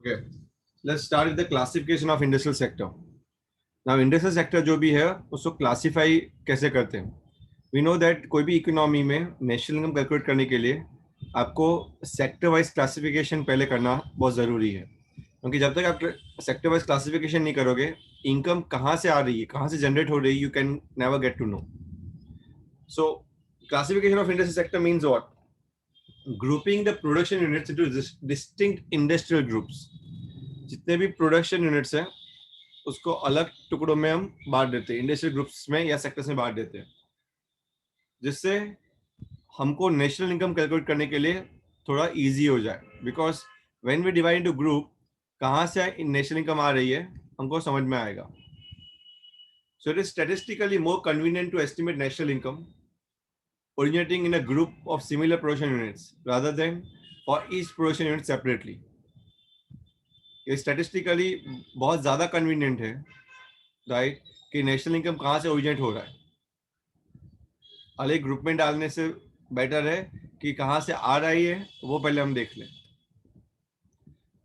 Okay, let's start with the classification of industrial sector. Now, industrial sector जो भी है उसको क्लासीफाई कैसे करते हैं? We know that कोई भी इकोनॉमी में नेशनल इनकम कैलकुलेट करने के लिए आपको सेक्टर वाइज क्लासिफिकेशन पहले करना बहुत ज़रूरी है, क्योंकि जब तक आप सेक्टर वाइज क्लासिफिकेशन नहीं करोगे, इनकम कहाँ से आ रही है, कहाँ से जनरेट हो रही है, you can never get to know. So classification of industrial sector means what? Grouping the production units into distinct industrial groups. जितने भी प्रोडक्शन यूनिट्स हैं उसको अलग टुकड़ों में हम बांट देते हैं, इंडस्ट्रियल ग्रुप्स में या सेक्टर्स में बांट देते हैं, जिससे हमको नेशनल इनकम कैलकुलेट करने के लिए थोड़ा इजी हो जाए. Because when we divide into group, कहाँ से नेशनल इनकम आ रही है हमको समझ में आएगा. So it is statistically more convenient to estimate national income originating in a group of similar production units rather than for each production unit separately. ये statistically बहुत ज़्यादा कन्वीनियंट है, राइट, कि नेशनल इनकम कहाँ से ओरिजिनेट हो रहा है. अलग ग्रुप में डालने से बेटर है कि कहाँ से आ रही है वो पहले हम देख लें.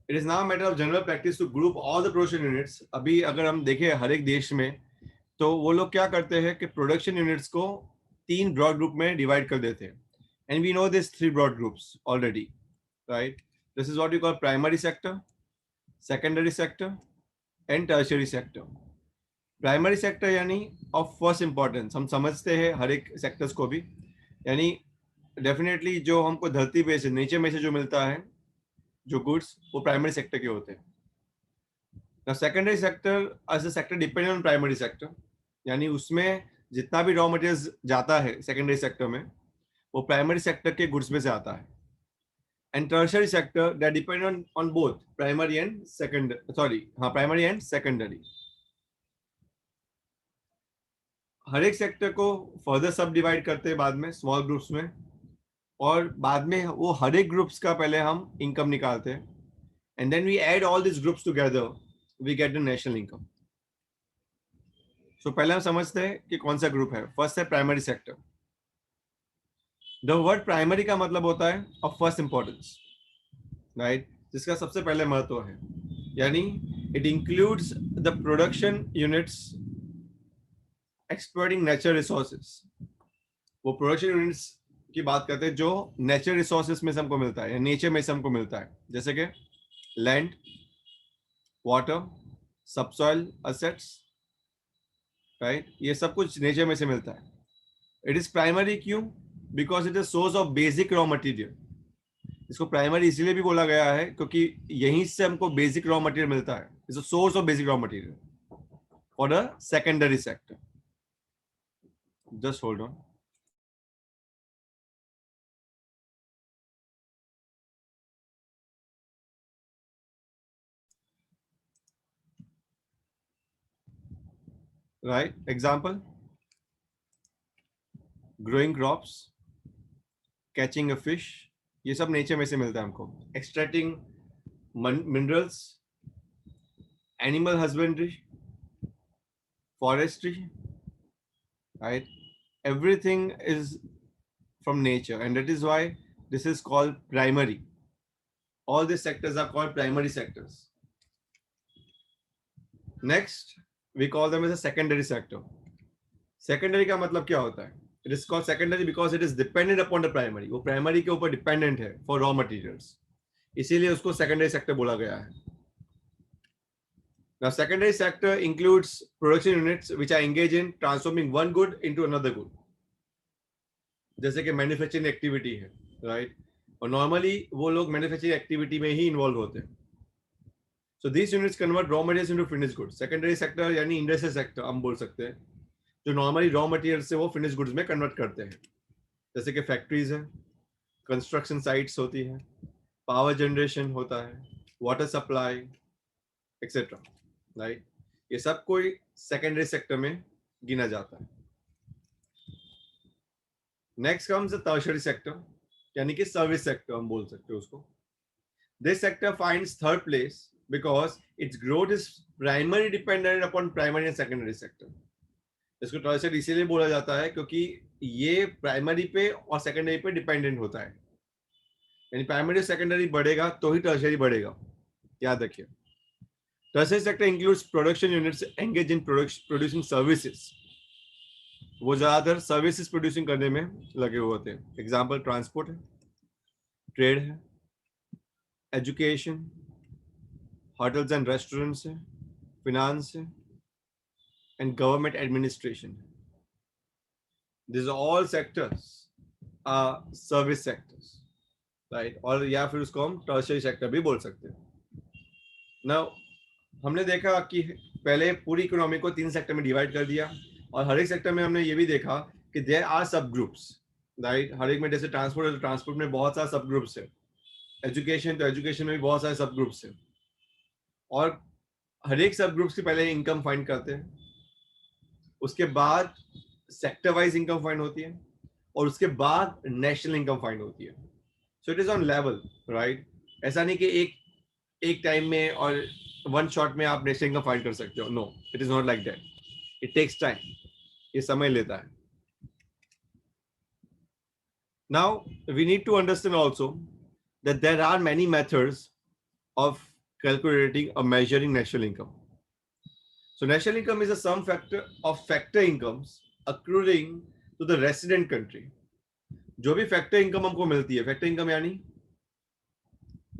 It is now matter of general practice to group all the production units. अभी अगर हम देखें हर एक देश में, तो वो लोग क्या करते हैं कि प्रोडक्शन यूनिट्स को 3 ब्रॉड ग्रुप में डिवाइड कर देते हैं. And we know this 3 broad groups already, right. This is what you call primary sector, secondary sector and tertiary sector. Primary sector यानी ऑफ फर्स्ट इंपॉर्टेंस, हम समझते हैं हर एक सेक्टर्स को भी, यानी डेफिनेटली जो हमको धरती पे से नीचे में से जो मिलता है, जो गुड्स, वो प्राइमरी सेक्टर के होते हैं. Now secondary sector as a sector depending on primary sector, यानी उसमें जितना भी रॉ मटेरियल्स जाता है सेकेंडरी सेक्टर में, वो प्राइमरी सेक्टर के गुड्स में से आता है. And tertiary sector that depend on both primary and primary and secondary. हर एक सेक्टर को फर्दर सब डिवाइड करते हैं बाद में स्मॉल ग्रुप्स में, और बाद में वो हर एक ग्रुप्स का पहले हम इनकम निकालते हैं, and then we add all this groups together, we get the national income. So पहले हम समझते हैं कि कौन सा ग्रुप है. फर्स्ट है primary sector. The word primary का मतलब होता है ऑफ फर्स्ट इंपॉर्टेंस, राइट, जिसका सबसे पहले महत्व है. यानी it includes the production units exploiting natural resources. वो प्रोडक्शन यूनिट्स की बात करते हैं जो नेचुरल रिसोर्सेज में से हमको मिलता है या नेचर में से हमको मिलता है, जैसे कि land, water, subsoil assets, right. ये सब कुछ नेचर में से मिलता है. इट इज प्राइमरी क्यों? Because it is source of basic raw material. इसको प्राइमरी इसलिए भी बोला गया है क्योंकि यहीं से हमको बेसिक रॉ मटेरियल मिलता है. It's a source of basic raw material for the secondary sector. Just hold on. Right, example, growing crops, catching a fish, ये सब नेचर में से मिलता है हमको. Extracting minerals, animal husbandry, forestry, right, everything is from nature, and that is why this is called primary. All these sectors are called primary sectors. Next we call them as a secondary sector. Secondary का मतलब क्या होता है? It is called secondary because it is dependent upon the primary. वो primary के ऊपर dependent है for raw materials, इसीलिए उसको secondary sector बोला गया है. Now, secondary sector includes production units which are engaged in transforming one good into another good. जैसे कि मैन्युफैक्चरिंग एक्टिविटी है, राइट, और नॉर्मली वो लोग मैन्युफैक्चरिंग एक्टिविटी में ही इन्वॉल्व होते हैं. So this units convert raw materials into finished goods. Secondary sector यानी इंडस्ट्रियल सेक्टर हम बोल सकते हैं, जो नॉर्मली रॉ मटेरियल से वो फिनिश्ड गुड्स में कन्वर्ट करते हैं. जैसे कि फैक्ट्रीज है, कंस्ट्रक्शन साइट्स होती है, पावर जनरेशन होता है, वाटर सप्लाई एक्सेट्रा, राइट. ये सब कोई सेकेंडरी सेक्टर में गिना जाता है. Next comes the tertiary sector, यानी कि सर्विस सेक्टर हम बोल सकते हैं उसको. This sector finds third place because its growth is primarily dependent upon primary and secondary sector. इसको टर्शियरी इसीलिए बोला जाता है क्योंकि ये प्राइमरी पे और सेकेंडरी पे डिपेंडेंट होता है. यानी प्राइमरी और सेकेंडरी बढ़ेगा तो ही टर्शियरी बढ़ेगा. याद रखिए। Tertiary sector includes production units engage in producing services, वो ज्यादातर सर्विसेज प्रोड्यूसिंग करने में लगे हुए होते हैं। एग्जांपल ट्रांसपोर्ट है, ट्रेड है, एजुकेशन, होटल्स एंड रेस्टोरेंट्स है, फिनांस है, and government administration. This all sectors are service sectors, right, और या फिर उसको हम टर्शियरी सेक्टर भी बोल सकते हैं। नाउ हमने देखा कि पहले पूरी इकोनॉमी को 3 सेक्टर में डिवाइड कर दिया, और हर एक सेक्टर में हमने ये भी देखा कि देयर आर सब ग्रुप्स, राइट। हर एक में जैसे ट्रांसपोर्ट है तो ट्रांसपोर्ट में बहुत सारे सब ग्रुप्स है, एजुकेशन तो एजुकेशन में भी बहुत सारे सब ग्रुप्स है, और हर एक सब ग्रुप्स के पहले इनकम फाइंड करते हैं, उसके बाद सेक्टर वाइज इनकम फाइंड होती है, और उसके बाद नेशनल इनकम फाइंड होती है। सो it is on level, right. ऐसा नहीं कि एक टाइम में और वन शॉट में आप नेशनल इनकम फाइंड कर सकते हो, no, it is not like that, it takes time, ये समय लेता है। Now we need to understand also that there are many methods of calculating or measuring national income. So national income is a sum factor of factor incomes accruing to the resident country. जो भी factor income हमको मिलती है, factor income यानी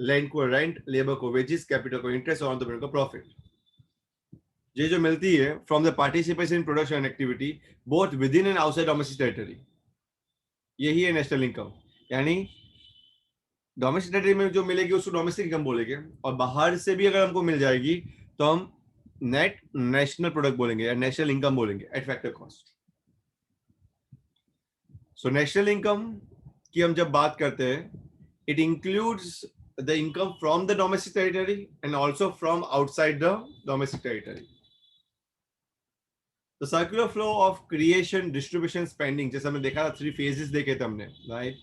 land को rent, labour को wages, capital को interest और एंटरप्रेन्योर को प्रॉफिट, ये जो मिलती है from the participation in production activity both with in and outside domestic territory, यही है नेशनल इनकम। यानी डोमेस्टिक टेरिटरी में जो मिलेगी उसको डोमेस्टिक इनकम बोलेंगे, और बाहर से भी अगर हमको मिल जाएगी तो हम नेट नेशनल प्रोडक्ट बोलेंगे या नेशनल इनकम बोलेंगे eight factor cost. So national income की हम जब बात करते हैं, it includes the income from the domestic territory and also from outside the domestic territory. The circular flow of creation, distribution, spending, जैसे हमने देखा था 3 phases देखे थे हमने, right.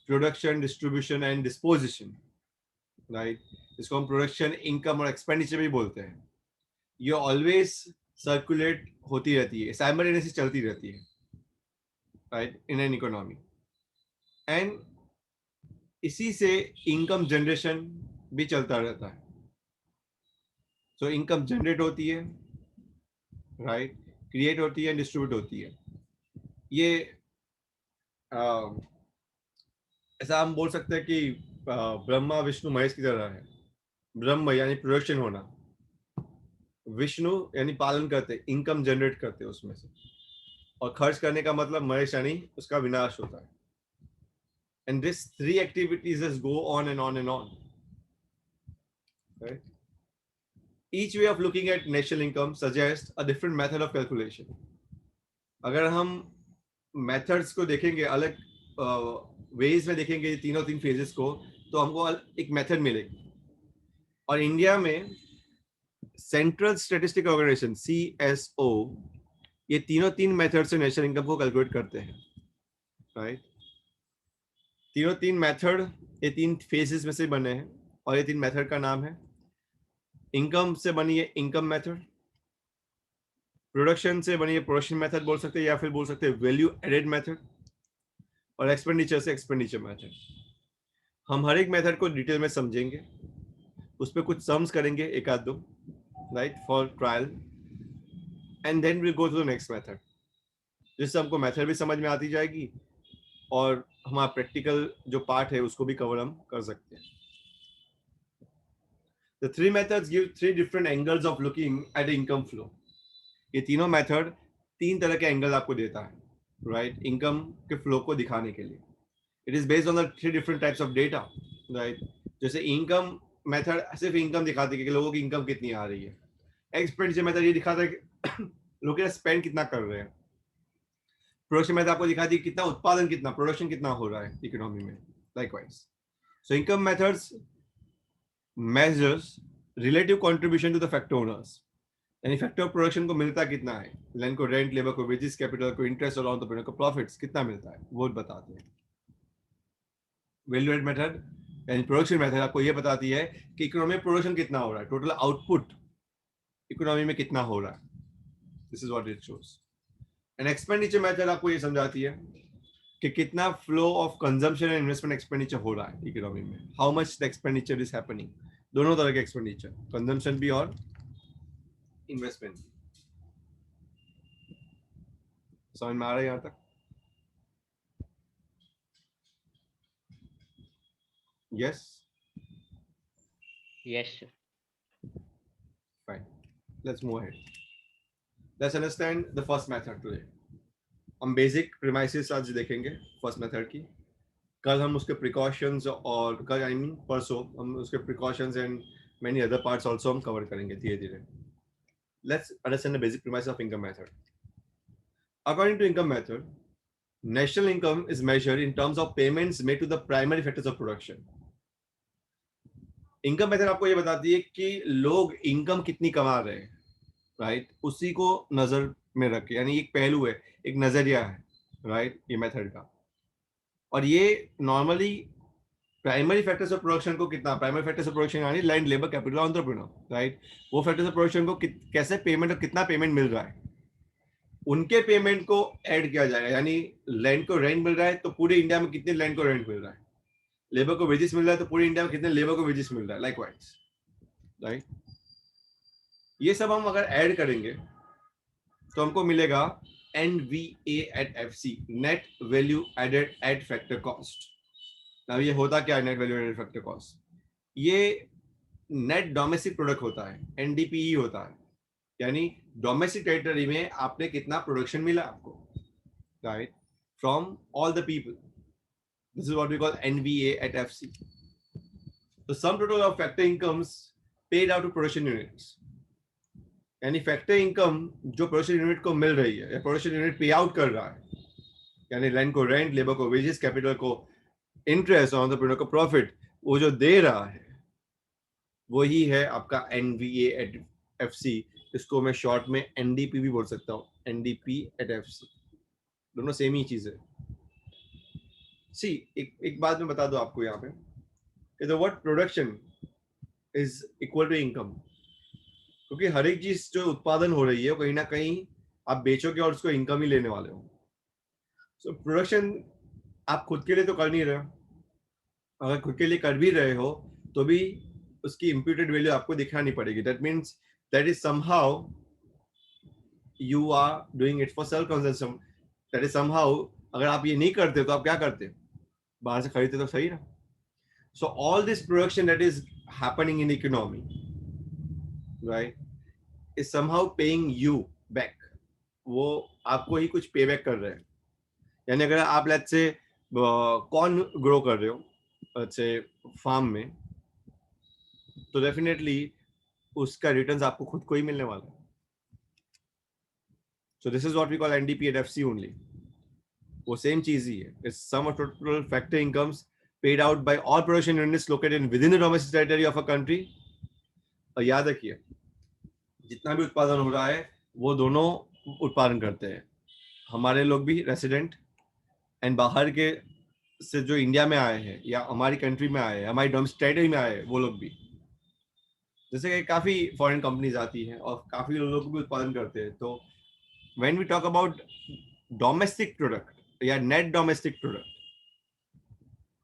Production, distribution and disposition, right. इसको हम प्रोडक्शन, इनकम और एक्सपेंडिचर भी बोलते हैं। ये ऑलवेज सर्कुलेट होती रहती है, साइमल्टेनियसली चलती रहती है, right, in an economy. And इसी से इनकम जनरेशन भी चलता रहता है। सो इनकम जनरेट होती है, राइट, क्रिएट होती है, डिस्ट्रीब्यूट होती है। ये ऐसा हम बोल सकते हैं कि ब्रह्मा विष्णु महेश की तरह है। ब्रह्म यानी प्रोडक्शन होना, विष्णु यानी पालन करते, इनकम जनरेट करते उसमें से, और खर्च करने का मतलब महेश यानी उसका विनाश होता है। And this 3 activities just go on and on and on, right? Each way of looking at national income suggests a different method of calculation. अगर हम मेथड्स को देखेंगे, अलग वेज में देखेंगे तीनों 3 फेजेस को, तो हमको एक मेथड मिलेगी। और इंडिया में सेंट्रल स्टैटिस्टिक ऑर्गेनाइजेशन CSO ये तीनों 3 मेथड से नेशनल इनकम को कैलकुलेट करते हैं, राइट। तीनों 3 मेथड ये 3 फेजेस में से बने हैं, और ये 3 मेथड का नाम है, इनकम से बनी है इनकम मेथड, प्रोडक्शन से बनी है प्रोडक्शन मेथड बोल सकते हैं, या फिर बोल सकते हैं वैल्यू एडेड मेथड, और एक्सपेंडिचर से एक्सपेंडिचर मेथड। हम हर एक मेथड को डिटेल में समझेंगे, उस पर कुछ सम्स करेंगे, एक आध दो, right, for trial, and then we go to the next method, जिससे हमको मेथड भी समझ में आती जाएगी और हमारा प्रैक्टिकल जो पार्ट है उसको भी कवर हम कर सकते हैं। The 3 methods give 3 different angles of looking at income flow. ये तीनों मेथड 3 तरह के एंगल आपको देता है, राइट, इनकम के फ्लो को दिखाने के लिए। It is based on the 3 different types of data, right. जैसे इनकम मेथड सिर्फ इनकम दिखाती है कि लोगों की इनकम कितनी आ रही है। एक्सपेंडिचर मेथड ये दिखाता है कि लोग स्पेंड कितना कर रहे हैं। प्रोडक्शन मेथड आपको दिखाती है कितना उत्पादन, कितना प्रोडक्शन कितना हो रहा है इकोनॉमी में, likewise. So income methods measures relative contribution to the factor owners, यानी फैक्टर ऑफ प्रोडक्शन को मिलता कितना है, लैंड को रेंट, लेबर को वेजेस, कैपिटल को इंटरेस्ट और एंटरप्रेन्योर को प्रॉफिट्स कितना मिलता है, वो बताते हैं। वैल्यू एड मेथड यानी प्रोडक्शन मेथड आपको ये बताती है कि इकोनॉमी में प्रोडक्शन कितना हो रहा है, टोटल आउटपुट इकोनॉमी में कितना हो रहा है, this is what it shows. And expenditure method आपको ये समझाती है कि कितना flow of consumption and investment expenditure हो रहा है इकोनॉमी में, how much the expenditure is happening दोनों तरह के एक्सपेंडिचर, कंजम्पशन भी और इन्वेस्टमेंट भी। समझ में आ रहा है यहाँ तक? Yes, yes sir. Fine, let's move ahead. Let's understand the first method today. हम बेसिक प्रीमाइसेस आज देखेंगे फर्स्ट मेथड की। कल हम उसके प्रिकॉशंस, और कल आई मीन परसों हम उसके precautions and many other parts also हम कवर करेंगे धीरे धीरे। Let's understand the basic premise of income method. According to income method, national income is measured in terms of payments made to the primary factors of production. Income method आपको ये बताती है कि लोग इनकम कितनी कमा रहे हैं, राइट? उसी को नजर में रखे, यानी एक पहलू है, एक नजरिया है, राइट, ये मेथड का। और ये normally primary factors of production को कितना, प्राइमरी फैक्टर्स ऑफ प्रोडक्शन यानी land, labour, capital, entrepreneur, right, वो फैक्टर्स ऑफ प्रोडक्शन को कैसे पेमेंट और कितना पेमेंट मिल रहा है, उनके पेमेंट को ऐड किया जाएगा। यानी लैंड को रेंट मिल रहा है तो पूरे इंडिया में कितने लैंड को रेंट मिल रहा है, लेबर को वेजेस मिल रहा है तो पूरे इंडिया में कितने लेबर को वेजेस मिल रहा है, लाइकवाइज, राइट। ये सब हम अगर ऐड करेंगे तो हमको मिलेगा NVA at FC, net value added at factor cost. अब ये होता क्या है net value added factor cost? ये नेट डोमेस्टिक प्रोडक्ट होता है, NDPE होता है, यानी डोमेस्टिक टेरिटरी में आपने कितना प्रोडक्शन मिला आपको, right, from all the people. This is what we call NVA at FC. The sum total of factor incomes paid out to production units, यानी फैक्टर इनकम जो प्रोडक्शन यूनिट को मिल रही है या प्रोडक्शन यूनिट पे out कर रहा है, यानी लैंड को रेंट, लेबर को वेजेस, कैपिटल को इंटरेस्ट और एंटरप्रेन्योर को प्रॉफिट, वो जो दे रहा है वही है आपका NVA at FC। इसको मैं शॉर्ट में NDP भी बोल सकता हूँ, NDP at FC, दोनों सेम ही चीज है। सी एक बात मैं बता दूं आपको यहाँ पे, the word production is equal to income, क्योंकि हर एक चीज जो उत्पादन हो रही है वो कहीं ना कहीं आप बेचोगे और उसको इनकम ही लेने वाले हो। सो प्रोडक्शन आप खुद के लिए तो कर नहीं रहे हो, अगर खुद के लिए कर भी रहे हो तो भी उसकी इम्प्यूटेड वैल्यू आपको दिखानी पड़ेगी। That means that is somehow you are doing it for self consumption. That is somehow, अगर आप ये नहीं करते तो आप क्या करते, बाहर से खरीदते तो सही ना। So all this production that is happening in economy, right, is somehow paying you back. वो आपको ही कुछ पे बैक कर रहे हैं। यानी अगर आप लेट्स से कॉर्न ग्रो कर रहे हो लेट्स से फार्म में, तो डेफिनेटली उसका रिटर्न्स आपको खुद को ही मिलने वाला है। So this is what we call NDP at FC only. वो सेम चीज ही है, it's sum of total factor incomes paid out by all production units located within the domestic territory of a country. और याद रखिए, जितना भी उत्पादन हो रहा है वो दोनों उत्पादन करते हैं, हमारे लोग भी रेसिडेंट एंड बाहर के से जो इंडिया में आए हैं या हमारी कंट्री में आए हैं, हमारी डोमेस्टिक टेरिटरी में आए हैं, वो लोग भी। जैसे कि काफी फॉरेन कंपनीज आती हैं और काफी लोग भी उत्पादन करते हैं। तो when we talk about domestic product या नेट डोमेस्टिक प्रोडक्ट,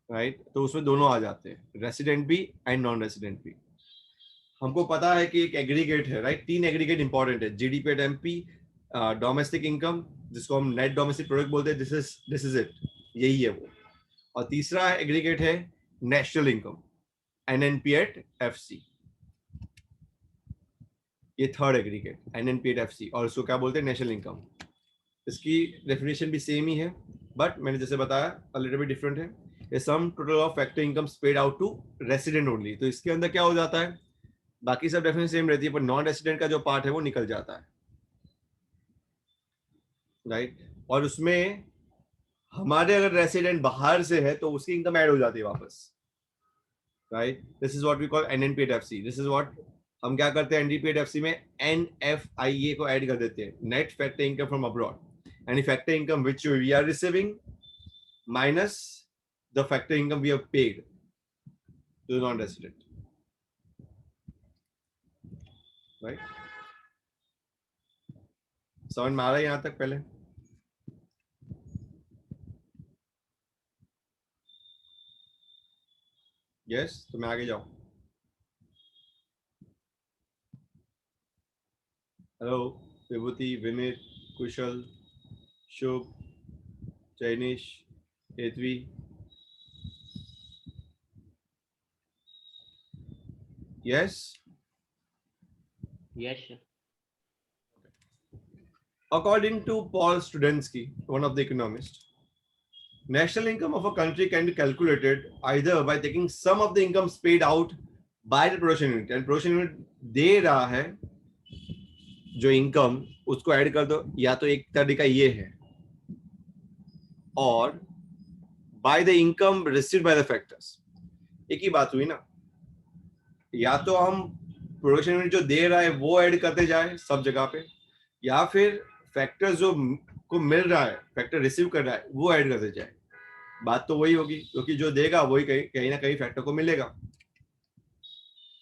राइट, तो उसमें दोनों आ जाते हैं, रेसिडेंट भी एंड नॉन रेसिडेंट भी। हमको पता है कि एक एग्रीगेट है, राइट, तीन एग्रीगेट इंपॉर्टेंट है, GDP at MP, domestic income जिसको हम नेट डोमेस्टिक प्रोडक्ट बोलते हैं, दिस इज इट, यही है वो। और तीसरा एग्रीगेट है national income, NNP at FC। ये third aggregate NNP at FC, और इसको क्या बोलते हैं, नेशनल इनकम। इसकी डेफिनेशन भी सेम ही है, बट मैंने जैसे बताया अ लिटिल बिट डिफरेंट है। ये sum total of factor income paid out to resident only. तो इसके अंदर क्या हो जाता है, बाकी सब डेफिनेशन सेम रहती है, पर नॉन रेसिडेंट का जो पार्ट है वो निकल जाता है, राइट। और उसमें हमारे अगर रेसिडेंट बाहर से है तो उसकी इनकम ऐड हो जाती है वापस, right. This is what we call NNP at FC। This is what हम क्या करते हैं, NDP एट FC में NFIA को ऐड कर देते हैं, net factor income from abroad, यानी factor income which we are receiving minus the factor income we have paid to non resident, right. समझ में आ रहा है यहाँ तक पहले? यस, तो मैं आगे जाऊँ। Hello Vibhuti, Vineet, Kushal, Shubh, Jainish, Hetvi. Yes. Yes, sir. According to Paul Studenski, one of the economists, national income of a country can be calculated either by taking sum of the incomes paid out by the production unit, and production unit दे रहा है जो income, उसको add कर दो, या तो एक तरीका ये है, और by the income received by the factors. एक ही बात हुई ना, या तो हम प्रोडक्शन यूनिट जो दे रहा है वो ऐड करते जाए सब जगह पे, या फिर फैक्टर्स जो को मिल रहा है, फैक्टर रिसीव कर रहा है, वो ऐड करते जाए. बात तो वही होगी, क्योंकि जो देगा वही कहीं ना कहीं फैक्टर को मिलेगा.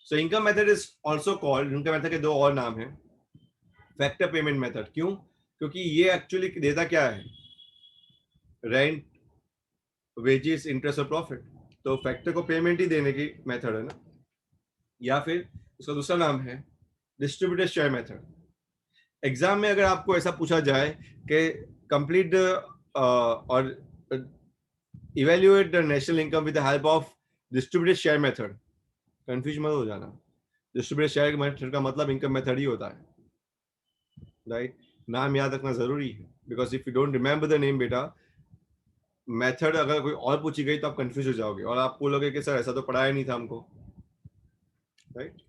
So income method is also called, income method के दो और नाम है, फैक्टर पेमेंट मेथड. क्यों? क्योंकि ये एक्चुअली देता क्या है, रेंट, वेजेस, इंटरेस्ट और प्रॉफिट. तो फैक्टर को पेमेंट ही देने की मेथड है ना. या फिर उसका दूसरा नाम है डिस्ट्रीब्यूटेड शेयर मेथड. एग्जाम में अगर आपको ऐसा पूछा जाए कि कंप्लीट और evaluate the national income with the help of distributed share method, confuse मत हो जाना. डिस्ट्रीब्यूटेड शेयर मेथड का मतलब इनकम मेथड ही होता है, राइट? नाम याद रखना जरूरी है, because if you don't remember the name बेटा, मेथड अगर कोई और पूछी गई तो आप कंफ्यूज हो जाओगे और आप बोलोगे कि सर ऐसा तो पढ़ाया नहीं था हमको, right?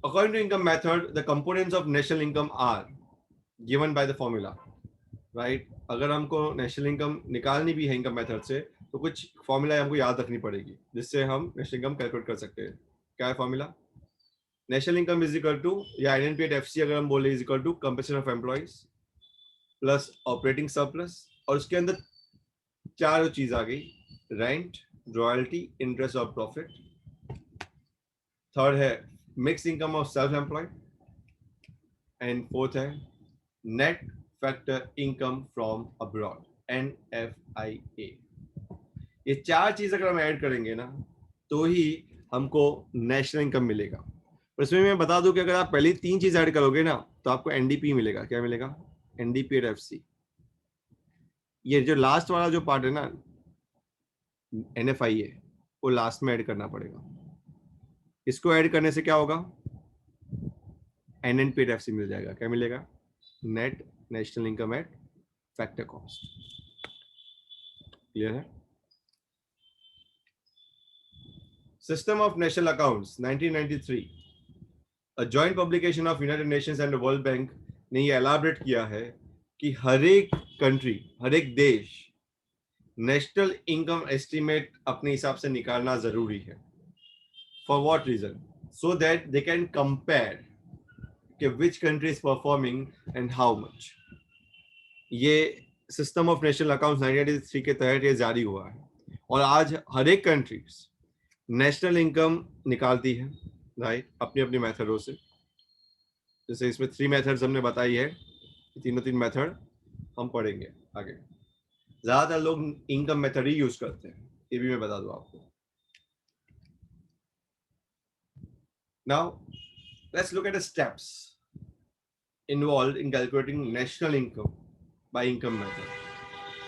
According to income method, the components of national income are given by the formula, right? अगर हमको नेशनल इनकम निकालनी भी है इनकम मेथड से, तो कुछ फॉर्मूला हमको याद रखनी पड़ेगी जिससे हम नेशनल इनकम कैलकुलेट कर सकते हैं. क्या है formula? National income is equal to, या NNP/FC अगर हम बोले, is equal to compensation of employees plus operating surplus, और उसके अंदर चार चीज आ गई, रेंट, रॉयल्टी, इंटरेस्ट और प्रॉफिट. थर्ड है mix income of self employed, and fourth है net factor income from abroad, NFIA. ये चार चीज अगर हम ऐड करेंगे ना, तो ही हमको नेशनल इनकम मिलेगा. पर इसमें मैं बता दूं कि अगर आप पहली तीन चीज ऐड करोगे ना, तो आपको NDP मिलेगा. क्या मिलेगा? NDP/FC. ये जो लास्ट वाला जो पार्ट है ना, NFIA, वो लास्ट में ऐड करना पड़ेगा. इसको ऐड करने से क्या होगा? NNP/FC मिल जाएगा. क्या मिलेगा? Net national income at factor cost. Clear है? System of national accounts 1993, a joint publication of United Nations and World Bank ने ये एलाबरेट किया है कि हर एक कंट्री, हर एक देश नेशनल इनकम एस्टिमेट अपने हिसाब से निकालना जरूरी है. For what reason? So that they can compare कि which country is performing and how much. ये सिस्टम ऑफ नेशनल अकाउंट्स 1983 के तहत ये जारी हुआ है, और आज हर एक कंट्री नेशनल इनकम निकालती है, राइट, अपनी अपनी मेथडों से. जैसे इसमें 3 मेथड्स हमने बताई है, तीन मेथड हम पढ़ेंगे आगे. ज्यादातर लोग इनकम मेथड ही यूज करते हैं, ये भी मैं बता दूं आपको. Now let's look at the steps involve in calculating national income by income method.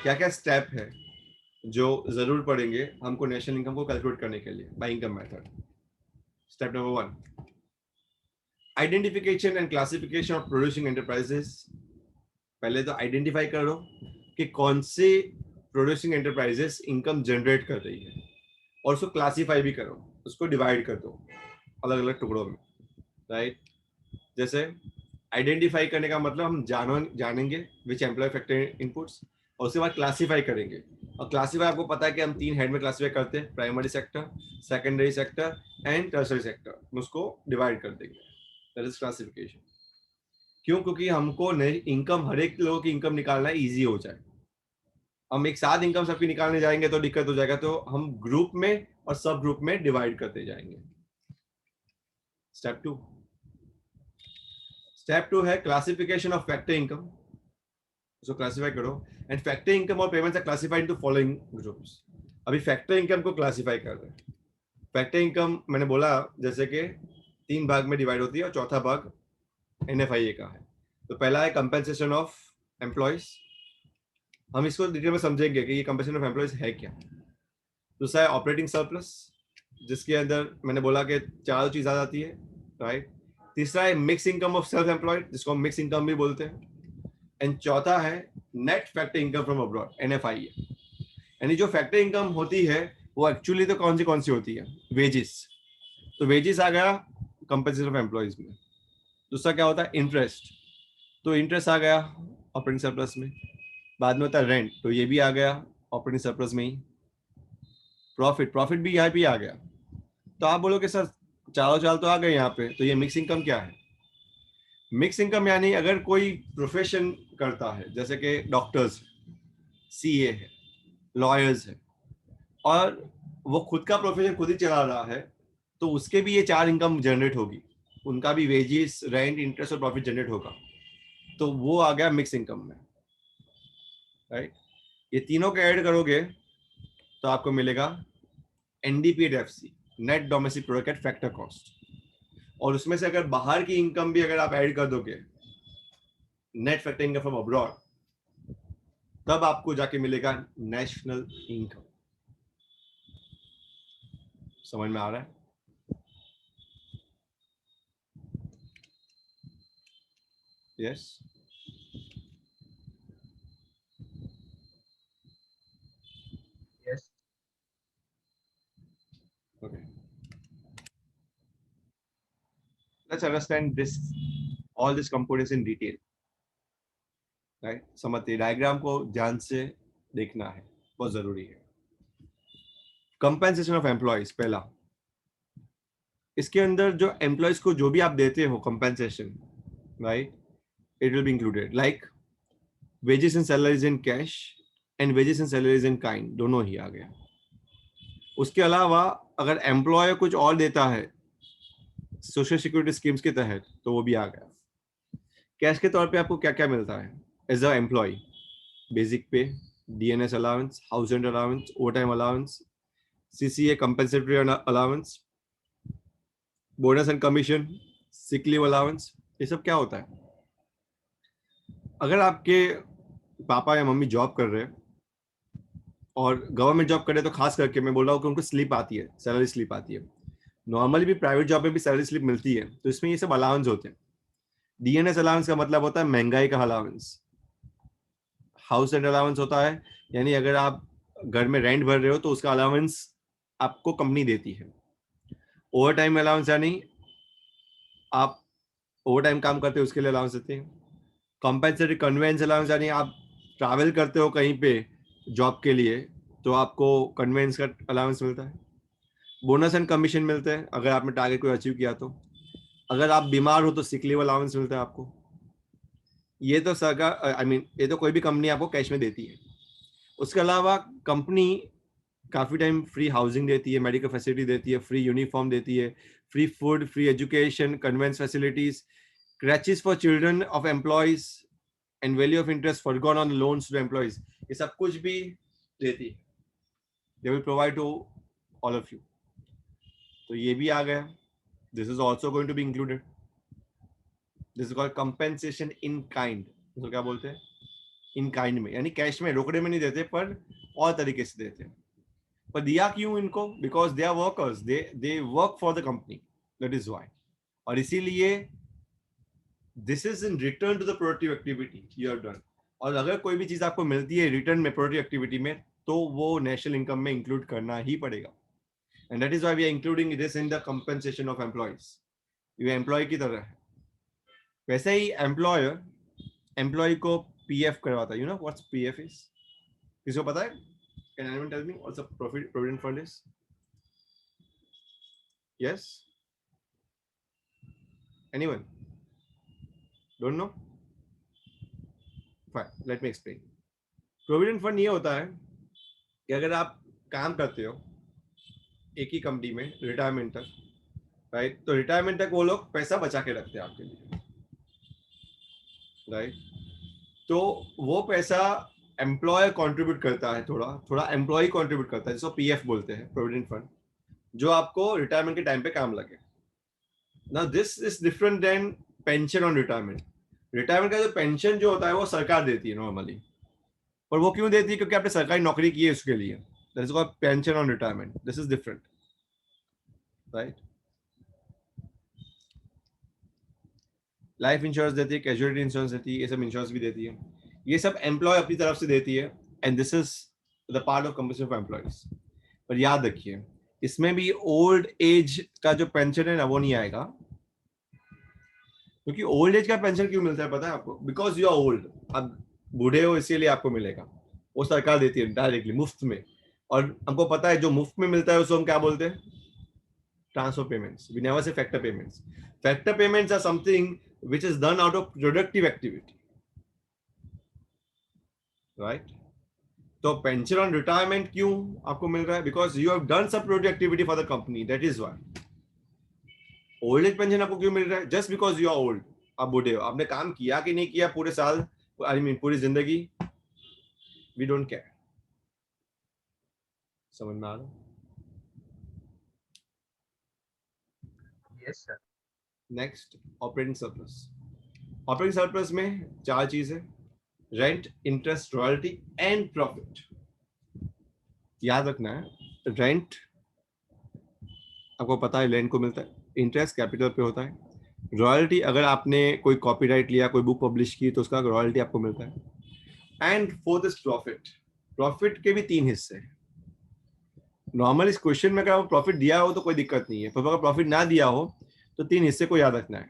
क्या क्या स्टेप है जो जरूर पड़ेंगे हमको नेशनल इनकम को कैलकुलेट करने के लिए by income method. Step number 1, identification and classification of producing enterprises. पहले तो आइडेंटिफाई करो कि कौन से प्रोड्यूसिंग एंटरप्राइजेस इनकम जनरेट कर रही है, और उसको क्लासिफाई भी करो, उसको डिवाइड कर दो अलग अलग टुकड़ों में, राइट? जैसे आइडेंटिफाई करने का मतलब हम जानेंगे विच एम्प्लॉय फैक्टर इनपुट्स, और उसके बाद क्लासिफाई करेंगे. और क्लासिफाई आपको पता है कि हम 3 हेड में क्लासिफाई करते हैं, primary sector, secondary sector and tertiary sector. उसको डिवाइड कर देंगे, दैट इज क्लासिफिकेशन. क्यों? क्योंकि हमको इनकम, हर एक लोगों की इनकम निकालना इजी हो जाए. हम एक साथ इनकम सबकी निकालने जाएंगे तो दिक्कत हो जाएगा, तो हम ग्रुप में और सब ग्रुप में डिवाइड करते जाएंगे. स्टेप 2, स्टेप 2 है क्लासिफिकेशन ऑफ फैक्टर इनकम. उसको क्लासिफाई करो, एंड फैक्टर इनकम और payments are classified into following groups. अभी फैक्टर इनकम को क्लासिफाई कर रहे हैं. फैक्टर इनकम मैंने बोला जैसे कि 3 भाग में डिवाइड होती है और चौथा भाग NFIA का है। तो पहला है कंपेंसेशन ऑफ एम्प्लॉयज, हम इसको डिटेल में समझेंगे कि ये कंपेंसेशन ऑफ एम्प्लॉयज है क्या। दूसरा है ऑपरेटिंग सरप्लस, जिसके अंदर मैंने बोला कि 4 चीज आ जाती है, राइट। तीसरा है mix income of self employed, जिसको हम मिक्स इनकम भी बोलते हैं। एंड चौथा है net factor income from abroad, NFIA। यानी जो फैक्टर इनकम होती है वो एक्चुअली तो कौन सी होती है, वेजेस। तो वेजेस आ गया कंपेंसेशन ऑफ एम्प्लॉयज में। दूसरा क्या होता है, इंटरेस्ट, तो इंटरेस्ट आ गया ऑपरेटिंग सरप्लस में। बाद में होता है रेंट, तो ये भी आ गया ऑपरेटिंग सरप्लस में ही। प्रॉफिट भी यहाँ पे आ गया। तो आप बोलोगे सर चारों चाल तो आ गए यहाँ पे, तो ये मिक्स इनकम क्या है? मिक्स इनकम यानी अगर कोई प्रोफेशन करता है, जैसे कि डॉक्टर्स, CA है, लॉयर्स है, और वो खुद का प्रोफेशन खुद ही चला रहा है, तो उसके भी ये 4 इनकम जनरेट होगी, उनका भी वेजेस, रेंट, इंटरेस्ट और प्रॉफिट जनरेट होगा। तो वो आ गया मिक्स इनकम में, राइट। ये तीनों को ऐड करोगे तो आपको मिलेगा NDPFC, net domestic product at factor cost. और उसमें से अगर बाहर की इनकम भी अगर आप ऐड कर दोगे, net factor income from abroad, तब आपको जाके मिलेगा नेशनल इनकम। समझ में आ रहा है? Yes. Yes. Okay. Let's understand this, all these components in detail. Right? समझते, डायग्राम को ध्यान से देखना है, बहुत जरूरी है। कंपेंसेशन ऑफ एम्प्लॉयज पहला, इसके अंदर जो एम्प्लॉयज को जो भी आप देते हो compensation, right, it will be included like wages and salaries in cash and wages and salaries in kind, दोनों ही आ गया। उसके अलावा अगर एम्प्लॉयर कुछ और देता है सोशल सिक्योरिटी स्कीम्स के तहत, तो वो भी आ गया। कैश के तौर पे आपको क्या क्या मिलता है एज अ एम्प्लॉय? बेसिक पे, DNS allowance, house rent allowance, over time allowance, CCA compensatory allowance, bonus and commission, sick leave allowance. ये सब क्या होता है? अगर आपके पापा या मम्मी जॉब कर रहे हैं और गवर्नमेंट जॉब कर रहे हैं, तो खास करके मैं बोल रहा हूँ कि उनको स्लिप आती है, सैलरी स्लिप आती है। नॉर्मली भी प्राइवेट जॉब में भी सैलरी स्लिप मिलती है, तो इसमें ये सब अलाउंस होते हैं। DNS अलाउंस का मतलब होता है महंगाई का अलाउंस। हाउस रेंट अलाउंस होता है, यानी अगर आप घर में रेंट भर रहे हो तो उसका अलाउंस आपको कंपनी देती है। ओवर टाइम अलाउंस यानी आप ओवर टाइम काम करते हो उसके लिए अलाउंस देते हैं। कॉम्पेंसेटरी कन्वेंस अलाउंस यानी आप ट्रैवल करते हो कहीं पे जॉब के लिए, तो आपको कन्वेंस का अलाउंस मिलता है। बोनस एंड कमीशन मिलते हैं अगर आपने टारगेट को अचीव किया तो। अगर आप बीमार हो तो सिक लीव अलाउंस मिलता है आपको। ये तो सरकार, आई मीन ये तो कोई भी कंपनी आपको कैश में देती है। उसके अलावा कंपनी काफ़ी टाइम फ्री हाउसिंग देती है, मेडिकल फैसिलिटी देती है, फ्री यूनिफॉर्म देती है, free food, free education, conveyance facilities, creches for children of employees and value of interest foregone on loans to employees. ये सब कुछ भी देती है, they will provide to all of you. तो ये भी आ गया, this is also going to be included. This is called compensation in kind. तो क्या बोलते हैं? इन काइंड में, यानी कैश में, रोकड़े में नहीं देते, पर और तरीके से देते हैं। पर दिया क्यों इनको? Because they are workers, they work for the company, that is why. और इसीलिए this is in return to the productive activity you have done. और अगर कोई भी चीज आपको मिलती है रिटर्न में प्रोडक्टिव एक्टिविटी में, तो वो नेशनल इनकम में इंक्लूड करना ही पड़ेगा। And that is why we are including this in the compensation of employees. ये एम्प्लॉय की तरह है। वैसे ही एम्प्लॉयर एम्प्लॉय को PF करवाता है। You know what's PF is? किसी को पता है? Can anyone tell me what's a provident fund is? Yes, anyone? Don't know? Fine, let me explain. Provident fund ये होता है कि अगर आप काम करते हो एक ही कंपनी में रिटायरमेंट तक, राइट, तो रिटायरमेंट तक वो लोग पैसा बचा के रखते हैं आपके लिए, राइट। तो वो पैसा एम्प्लॉयर कंट्रीब्यूट करता है, थोड़ा थोड़ा एम्प्लॉय कंट्रीब्यूट करता है, जिसको PF बोलते हैं, प्रोविडेंट फंड, जो आपको रिटायरमेंट के टाइम पे काम लगे। Now this is different than pension on retirement. Retirement का जो पेंशन जो होता है वो सरकार देती है नॉर्मली, और वो क्यों देती है? क्योंकि आपने सरकारी नौकरी की है उसके लिए. That is called pension on retirement. This is different, right? Life insurance देती है, कैजुअलिटी इंश्योरेंस देती है, ये सब इंश्योरेंस भी देती है. ये सब एम्प्लॉय अपनी तरफ से देती है, and this is the part of compensation for employees. पर याद रखिए, इसमें भी ओल्ड एज का जो पेंशन है ना वो नहीं आएगा. क्योंकि ओल्ड एज का पेंशन क्यों मिलता है पता है आपको? Because you are old. अब बूढ़े हो इसीलिए आपको मिलेगा. वो सरकार देती है डायरेक्टली मुफ्त में. और हमको पता है जो मुफ्त में मिलता है उसको हम क्या बोलते हैं? Transfer payments. We never say factor payments. Factor payments are something which is done out of productive activity, right? तो पेंशन ऑन रिटायरमेंट क्यों आपको मिल रहा है? Because you have done some productive activity for the company, that is why. Old age pension आपको क्यों मिल रहा है? Just because you are old. आप बूढ़े हो, आपने काम किया कि नहीं किया पूरे साल, आई मीन पूरी जिंदगी, वी डोंट केयर. समझ में आ रहा? Yes, sir. Next, operating surplus. Operating surplus में चार चीज है: rent, interest, royalty and profit. याद रखना है, रेंट आपको पता है लैंड को मिलता है, इंटरेस्ट कैपिटल पे होता है, रॉयल्टी अगर आपने कोई कॉपीराइट लिया, कोई बुक पब्लिश की तो उसका रॉयल्टी आपको मिलता है, and fourth is profit. Profit के भी तीन हिस्से हैं. नॉर्मल इस क्वेश्चन में अगर प्रॉफिट दिया हो तो कोई दिक्कत नहीं है, पर अगर प्रॉफिट ना दिया हो तो तीन हिस्से को याद रखना है.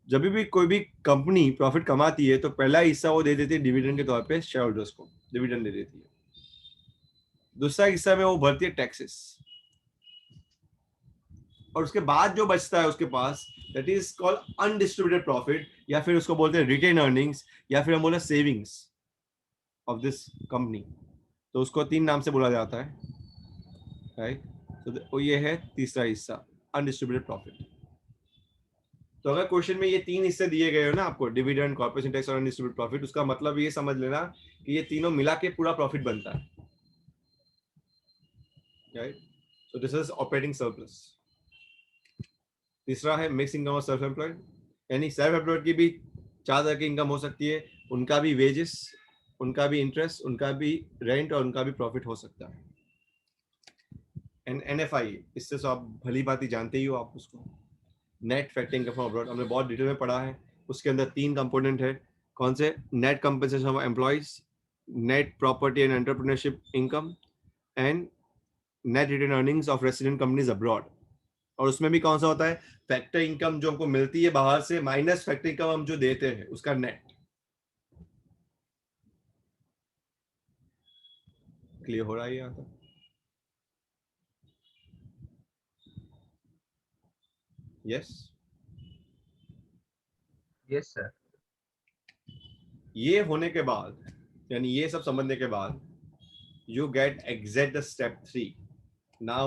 जब भी कोई भी कंपनी प्रॉफिट कमाती है तो पहला हिस्सा वो दे देती है डिविडेंड के तौर पे शेयर होल्डर्स को, डिविडेंड दे देती है. दूसरा हिस्सा में वो भरती है टैक्सेस, और उसके बाद जो बचता है उसके पास, that is called undistributed profit, या फिर उसको बोलते हैं रिटेन अर्निंग्स, या फिर हम बोले सेविंग्स ऑफ दिस कंपनी. तो उसको तीन नाम से बोला जाता है, राइट? तो ये है तीसरा हिस्सा, अनडिस्ट्रीब्यूटेड प्रॉफिट. तो अगर क्वेश्चन में ये तीन हिस्से दिए गए हो ना आपको, डिविडेंड, कॉर्पोरेशन टैक्स और अनडिस्ट्रीब्यूटेड प्रॉफिट, उसका मतलब ये समझ लेना कि ये तीनों मिला के पूरा प्रॉफिट बनता है, right? So this is operating surplus. तीसरा है मिक्स इनकम और सेल्फ एम्प्लॉयड. यानी सेल्फ एम्प्लॉयड की भी चार तरह की इनकम हो सकती है. उनका भी वेजेस, उनका भी इंटरेस्ट, उनका भी रेंट और उनका भी प्रॉफिट हो सकता है. एंड एनएफआई, इससे तो आप भली बात ही जानते ही हो आप उसको, net factor income from abroad. हमने बहुत डिटेल में पढ़ा है. उसके अंदर तीन कंपोनेंट है. कौन से? Net compensation of employees, net property and entrepreneurship income, and net retained earnings of resident companies abroad. और उसमें भी कौन सा होता है? फैक्टर इनकम जो हमको मिलती है बाहर से माइनस फैक्टर इनकम हम जो देते हैं उसका नेट. क्लियर हो रहा है यहाँ तक? यस. Yes, sir. ये होने के बाद, यानी ये सब समझने के बाद, you get exit the step 3. Now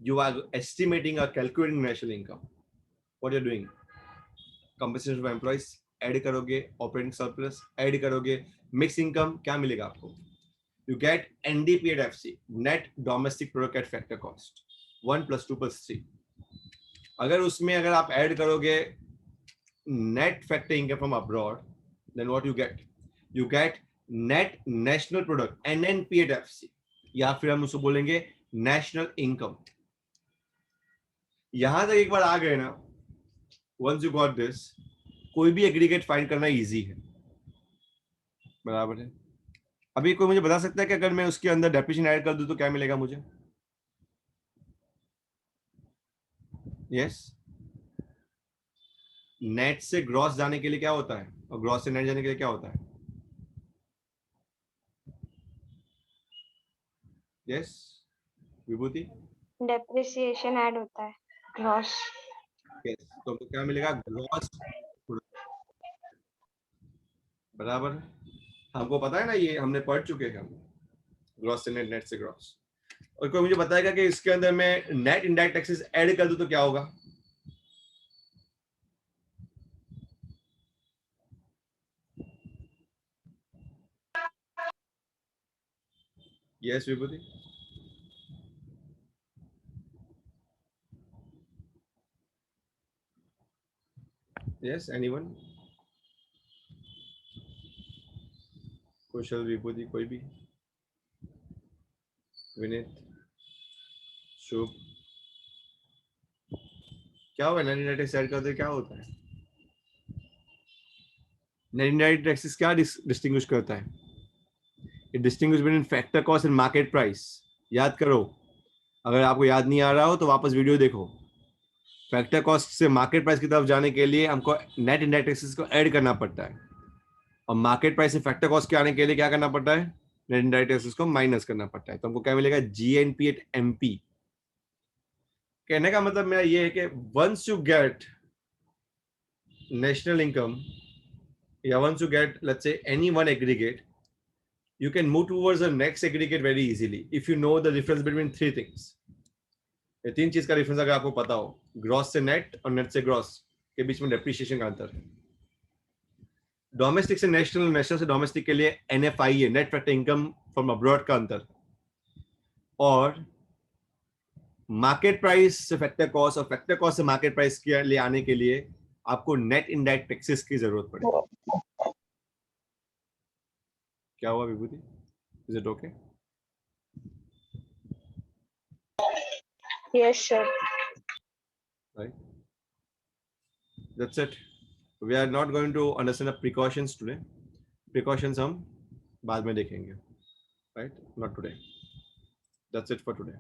you are estimating or calculating national income. What you're doing? Compensation for employees add करोगे, ऑपरेटिंग सरप्लस ऐड करोगे, मिक्स इनकम क्या मिलेगा आपको? You get NDP at FC, net domestic product at factor cost, 1 + 2 + 3. अगर उसमें अगर आप add करोगे net factor income from abroad, then what you get? You get net national product, NNP at FC, या फिर हम उसको बोलेंगे नेशनल इनकम. यहां तक एक बार आ गए ना, once you got this, कोई भी एग्रीगेट फाइंड करना इजी है, बराबर है. अभी कोई मुझे बता सकता है कि अगर मैं उसके अंदर डेप्रिसिएशन ऐड कर दूं तो क्या मिलेगा मुझे? यस. नेट से ग्रॉस जाने के लिए क्या होता है, और ग्रॉस से नेट जाने के लिए क्या होता है? यस विभूति. डेप्रिसिएशन ऐड होता है, ग्रॉस. यस. तो हमको क्या मिलेगा? ग्रॉस. बराबर है. हमको पता है ना, ये हमने पढ़ चुके हैं हम, ग्रॉस से नेट, नेट से ग्रॉस. और कोई मुझे बताएगा कि इसके अंदर मैं नेट इनडायरेक्ट टैक्सेस ऐड कर दूं तो क्या होगा? यस विभूति. Yes, anyone? कुशल, विभूति, कोई भी? विनीत, शुभ, क्या हुआ? नेट इनडायरेक्ट टैक्स ऐड करते क्या होता है? नेट इनडायरेक्ट टैक्सेस क्या डिस्टिंग्विश करता है? It distinguish between factor cost and market price. याद करो, अगर आपको याद नहीं आ रहा हो तो वापस वीडियो देखो. फैक्टर कॉस्ट से मार्केट प्राइस की तरफ जाने के लिए हमको नेट इनडायरेक्ट टैक्सेस को ऐड करना पड़ता है, और मार्केट प्राइस से फैक्टर कॉस्ट के आने के लिए क्या करना पड़ता है? नेट इनडायरेक्ट टैक्सेस को माइनस करना पड़ता है. तो हमको क्या मिलेगा? GNP at MP. कहने का मतलब मेरा ये है कि once you get national income, या वंस यू गेट लेट्स से any one aggregate, you can move towards the next aggregate very easily if you know the difference between three things. ये तीन चीज का डिफरेंस अगर आपको पता हो, ग्रॉस से नेट और नेट से ग्रॉस के बीच में डेप्रिसिएशन का अंतर है. डोमेस्टिक से नेशनल, नेशनल से डोमेस्टिक के लिए एनएफआई है, net factor income from abroad का अंतर. और मार्केट प्राइस से फैक्टर कॉस्ट और फैक्टर कॉस्ट से मार्केट प्राइस के लिए आने के लिए आपको नेट इनडायरेक्ट टैक्सेस की जरूरत पड़ेगी. क्या हुआ Vibhuti? Is it okay? Yes, sir. Right, that's it. We are not going to understand the precautions today. Precautions हम बाद में देखेंगे, right? Not today. That's it for today.